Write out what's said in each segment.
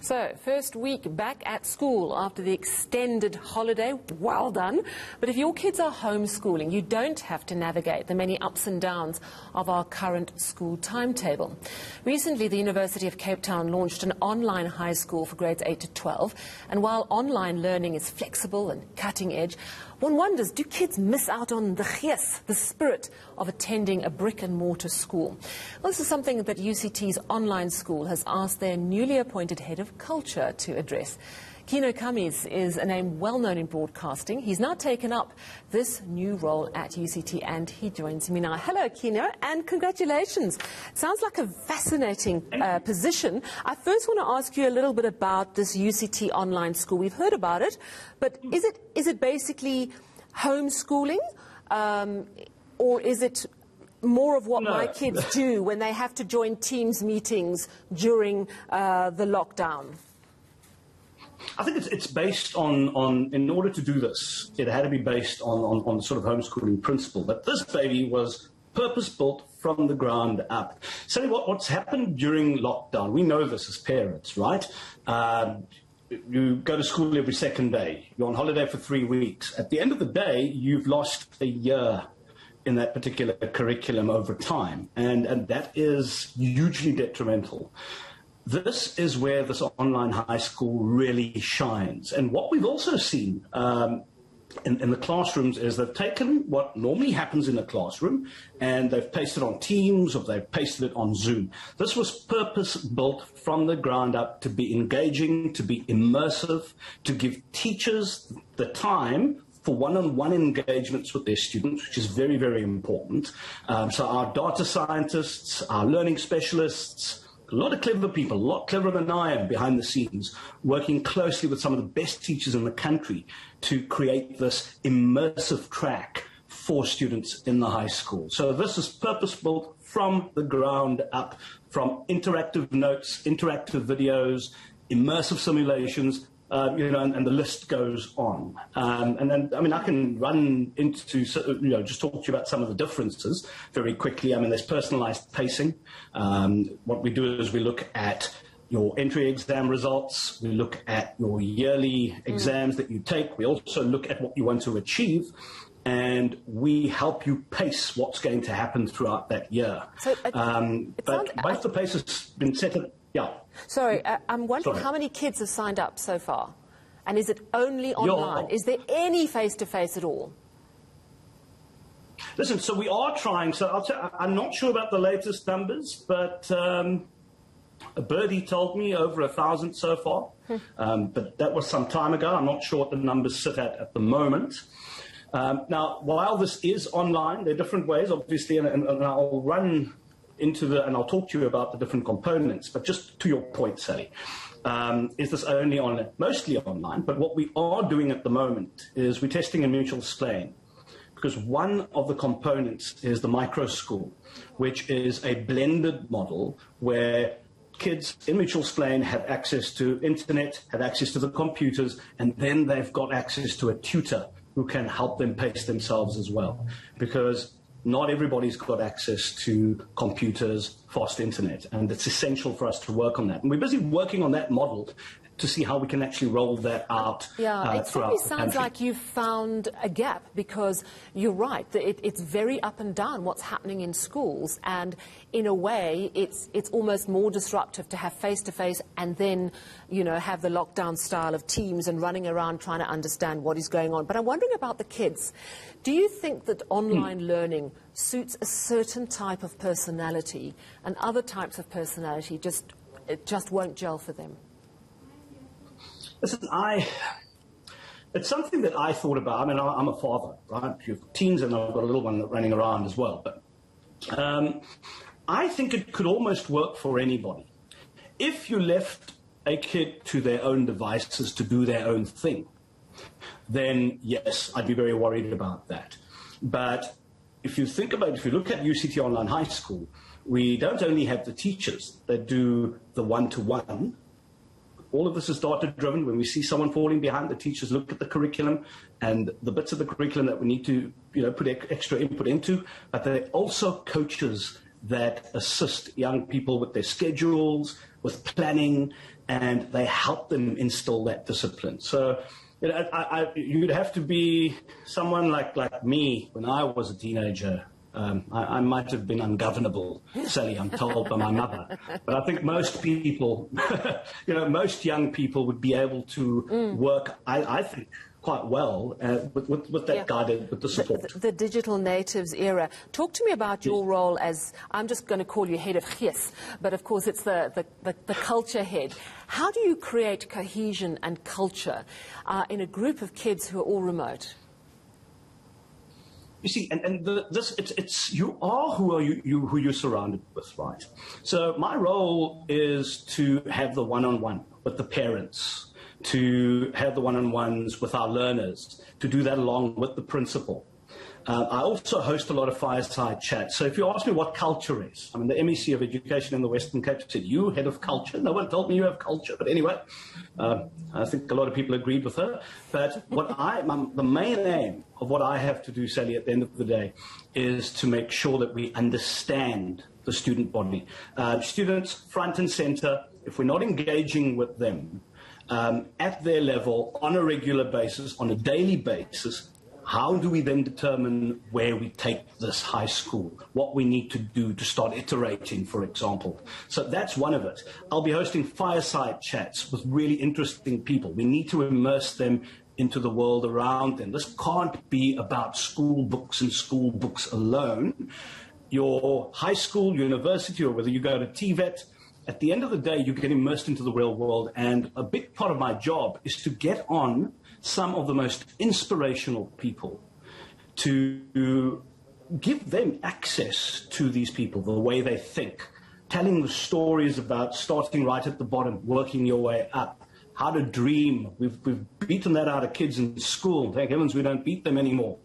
So, first week back at school after the extended holiday. Well done. But if your kids are homeschooling, you don't have to navigate the many ups and downs of our current school timetable. Recently, the University of Cape Town launched an online high school for grades 8 to 12. And while online learning is flexible and cutting edge, one wonders, do kids miss out on the gees, the spirit of attending a brick-and-mortar school? Well, this is something that UCT's online school has asked their newly appointed head of culture to address. Kieno Kammies is a name well known in broadcasting. He's now taken up this new role at UCT and he joins me now. Hello, Kieno, and congratulations. Sounds like a fascinating position. I first want to ask you a little bit about this UCT Online School. We've heard about it, but is it basically homeschooling, or is it more of what my kids do when they have to join Teams meetings during the lockdown? I think it's based on, in order to do this, it had to be based on sort of homeschooling principle. But this baby was purpose-built from the ground up. Sally, what's happened during lockdown, we know this as parents, right? You go to school every second day. You're on holiday for 3 weeks. At the end of the day, you've lost a year in that particular curriculum over time. And that is hugely detrimental. This is where this online high school really shines. And what we've also seen in the classrooms is they've taken what normally happens in a classroom and they've pasted it on Teams or they've pasted it on Zoom. This was purpose-built from the ground up to be engaging, to be immersive, to give teachers the time for one-on-one engagements with their students, which is very, very important. So our data scientists, our learning specialists, a lot of clever people, a lot cleverer than I am behind the scenes, working closely with some of the best teachers in the country to create this immersive track for students in the high school. So this is purpose-built from the ground up, from interactive notes, interactive videos, immersive simulations, and the list goes on. And then, I mean, I can run into, just talk to you about some of the differences very quickly. I mean, there's personalized pacing. What we do is we look at your entry exam results. We look at your yearly exams that you take. We also look at what you want to achieve. And we help you pace what's going to happen throughout that year. So but both the pace has been set up. Yeah. Sorry, I'm wondering how many kids have signed up so far? And is it only online? Is there any face-to-face at all? Listen, so we are trying. So I'm not sure about the latest numbers, but a birdie told me over 1,000 so far. But that was some time ago. I'm not sure what the numbers sit at the moment. Now, while this is online, there are different ways, obviously, and I'll run into and I'll talk to you about the different components, but just to your point, Sally, is this mostly online, but what we are doing at the moment is we're testing a mutual explain, because one of the components is the micro school, which is a blended model where kids in mutual explain have access to internet, have access to the computers, and then they've got access to a tutor who can help them pace themselves as well, because not everybody's got access to computers, fast internet, and it's essential for us to work on that. And we're busy working on that model to see how we can actually roll that out. Yeah, it certainly sounds like you've found a gap, because you're right, it's very up and down what's happening in schools, and in a way it's almost more disruptive to have face-to-face and then, have the lockdown style of Teams and running around trying to understand what is going on. But I'm wondering about the kids. Do you think that online learning suits a certain type of personality and other types of personality it just won't gel for them? Listen, it's something that I thought about. I mean, I'm a father, right? You've teens, and I've got a little one running around as well. But I think it could almost work for anybody. If you left a kid to their own devices to do their own thing, then yes, I'd be very worried about that. But if you look at UCT Online High School, we don't only have the teachers that do the one-to-one. All of this is data-driven. When we see someone falling behind, the teachers look at the curriculum and the bits of the curriculum that we need to, put extra input into. But there are also coaches that assist young people with their schedules, with planning, and they help them instill that discipline. So you'd have to be someone like me when I was a teenager. I might have been ungovernable, Sally, I'm told by my mother. But I think most people, most young people would be able to work, I think, quite well with that guided, with the support. The digital natives era. Talk to me about your role as, I'm just going to call you head of GIS, but of course it's the culture head. How do you create cohesion and culture in a group of kids who are all remote? You see, it's you are who you're surrounded with, right? So my role is to have the one-on-one with the parents, to have the one-on-ones with our learners, to do that along with the principal. I also host a lot of fireside chats. So if you ask me what culture is, I mean, the MEC of Education in the Western Cape said, you head of culture? No one told me you have culture. But anyway, I think a lot of people agreed with her. But the main aim of what I have to do, Sally, at the end of the day, is to make sure that we understand the student body. Students front and center, if we're not engaging with them at their level on a regular basis, on a daily basis, how do we then determine where we take this high school, what we need to do to start iterating, for example? So that's one of it. I'll be hosting fireside chats with really interesting people. We need to immerse them into the world around them. This can't be about school books and school books alone. Your high school, university, or whether you go to TVET, at the end of the day, you get immersed into the real world. And a big part of my job is to get on some of the most inspirational people, to give them access to these people, the way they think, telling the stories about starting right at the bottom, working your way up, how to dream. We've beaten that out of kids in school. Thank heavens we don't beat them anymore.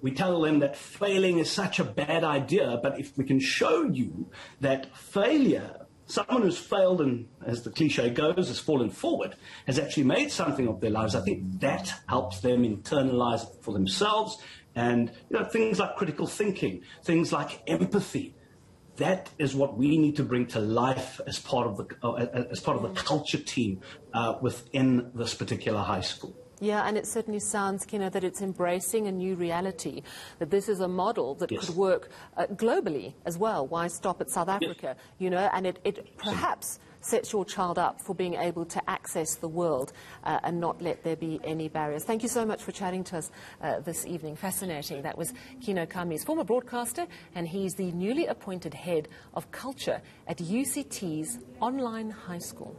We tell them that failing is such a bad idea, but if we can show you that failure, someone who's failed and, as the cliche goes, has fallen forward, has actually made something of their lives, I think that helps them internalize it for themselves. And things like critical thinking, things like empathy, that is what we need to bring to life as part of the culture team within this particular high school. Yeah, and it certainly sounds, Kieno, that it's embracing a new reality, that this is a model that could work globally as well. Why stop at South Africa? And it perhaps sets your child up for being able to access the world and not let there be any barriers. Thank you so much for chatting to us this evening. Fascinating. That was Kieno Kammies, former broadcaster, and he's the newly appointed head of culture at UCT's Online High School.